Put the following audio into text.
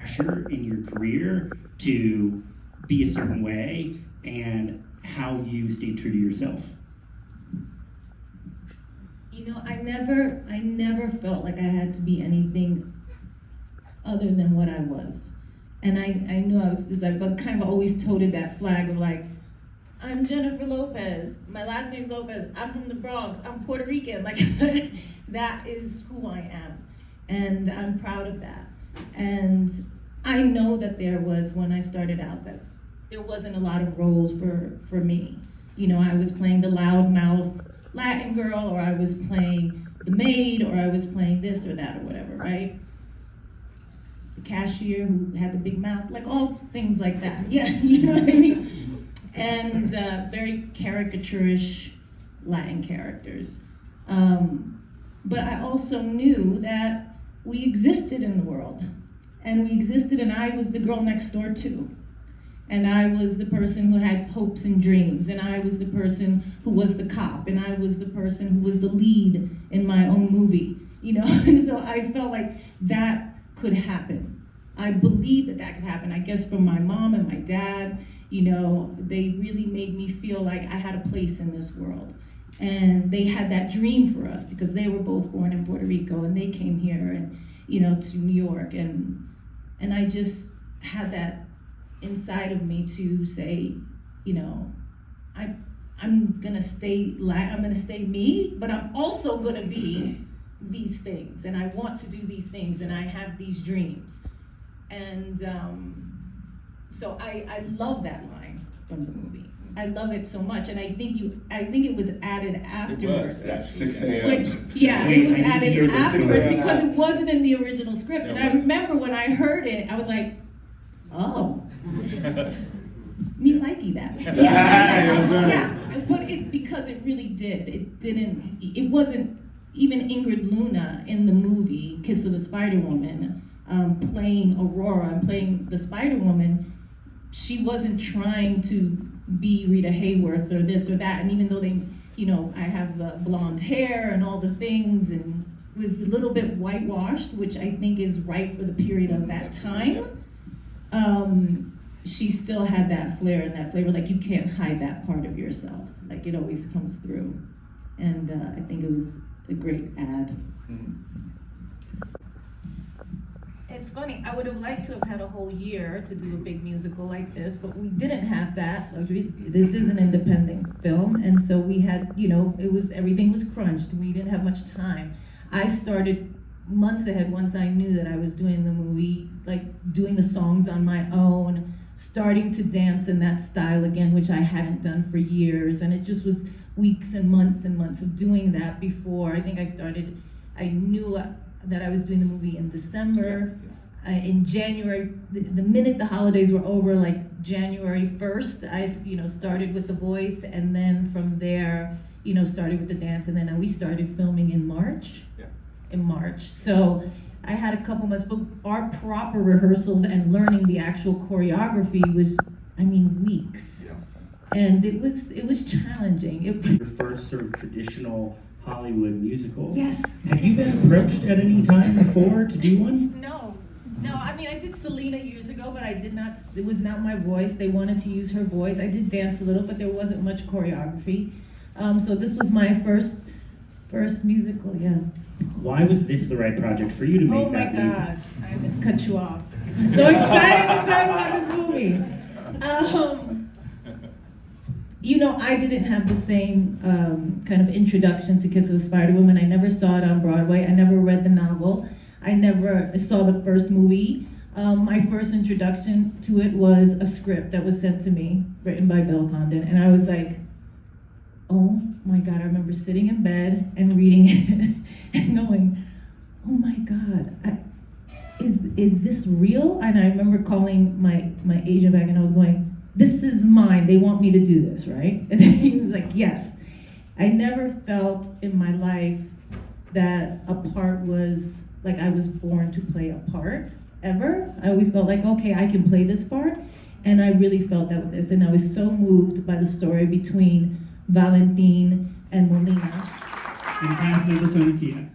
pressure in your career to be a certain way and how you stayed true to yourself? You know, I never felt like I had to be anything other than what I was. And I knew I was, but kind of always toted that flag of like, I'm Jennifer Lopez, my last name's Lopez, I'm from the Bronx, I'm Puerto Rican, like that is who I am. And I'm proud of that. And I know that there was, when I started out, that there wasn't a lot of roles for me. You know, I was playing the loudmouth Latin girl, or I was playing the maid, or I was playing this or that or whatever, right? The cashier who had the big mouth, like all things like that. Yeah, you know what I mean? And very caricaturish Latin characters. But I also knew that we existed in the world. And we existed, and I was the girl next door too. And I was the person who had hopes and dreams, and I was the person who was the cop, and I was the person who was the lead in my own movie, you know? And so I felt like that could happen. I believed that that could happen. I guess from my mom and my dad, you know, they really made me feel like I had a place in this world. And they had that dream for us because they were both born in Puerto Rico, and they came here and, you know, to New York, and I just had that inside of me to say, you know, I'm gonna stay me, but I'm also gonna be these things, and I want to do these things, and I have these dreams. And so I love that line from the movie. I love it so much, and I think it was added afterwards. It was at 6 a.m. Which, yeah, Wait, it was I need to added hear the 6 afterwards a.m. because it wasn't in the original script. It And I wasn't. remember when I heard it, I was like, oh, me likey that. Yeah, Yeah, that's right. yeah, but because it really did. It wasn't even Ingrid Luna in the movie Kiss of the Spider Woman, playing Aurora and playing the Spider Woman. She wasn't trying to be Rita Hayworth or this or that, and even though they, you know, I have the blonde hair and all the things, and was a little bit whitewashed, which I think is right for the period of that time. She still had that flair and that flavor, like you can't hide that part of yourself, like it always comes through. And I think it was a great ad. It's funny, I would have liked to have had a whole year to do a big musical like this, but we didn't have that luxury. This is an independent film, and so we had, you know, everything was crunched. We didn't have much time. I started months ahead once I knew that I was doing the movie, like doing the songs on my own, starting to dance in that style again, which I hadn't done for years, and it just was weeks and months of doing that before. I think I knew that I was doing the movie in December. In January, the minute the holidays were over, like January 1st, I, you know, started with The Voice, and then from there, you know, started with the dance, and then we started filming in March. Yeah. In March. So I had a couple months, but our proper rehearsals and learning the actual choreography was, I mean, weeks. Yeah. And it was challenging. Your first sort of traditional Hollywood musical. Yes. Have you been approached at any time before to do one? No, I mean, I did Selena years ago, but it was not my voice. They wanted to use her voice. I did dance a little, but there wasn't much choreography. So this was my first musical, yeah. Why was this the right project for you to make Oh my that movie? God, I would cut you off. I'm so excited to talk about this movie. You know, I didn't have the same kind of introduction to Kiss of the Spider Woman. I never saw it on Broadway. I never read the novel. I never saw the first movie. My first introduction to it was a script that was sent to me, written by Bill Condon, and I was like, oh my God, I remember sitting in bed and reading it and going, oh my God, is this real? And I remember calling my agent back and I was going, this is mine, they want me to do this, right? And then he was like, yes. I never felt in my life that a part was, like I was born to play a part, ever. I always felt like, okay, I can play this part. And I really felt that with this. And I was so moved by the story between Valentín and Molina. And pass the baton to Tia.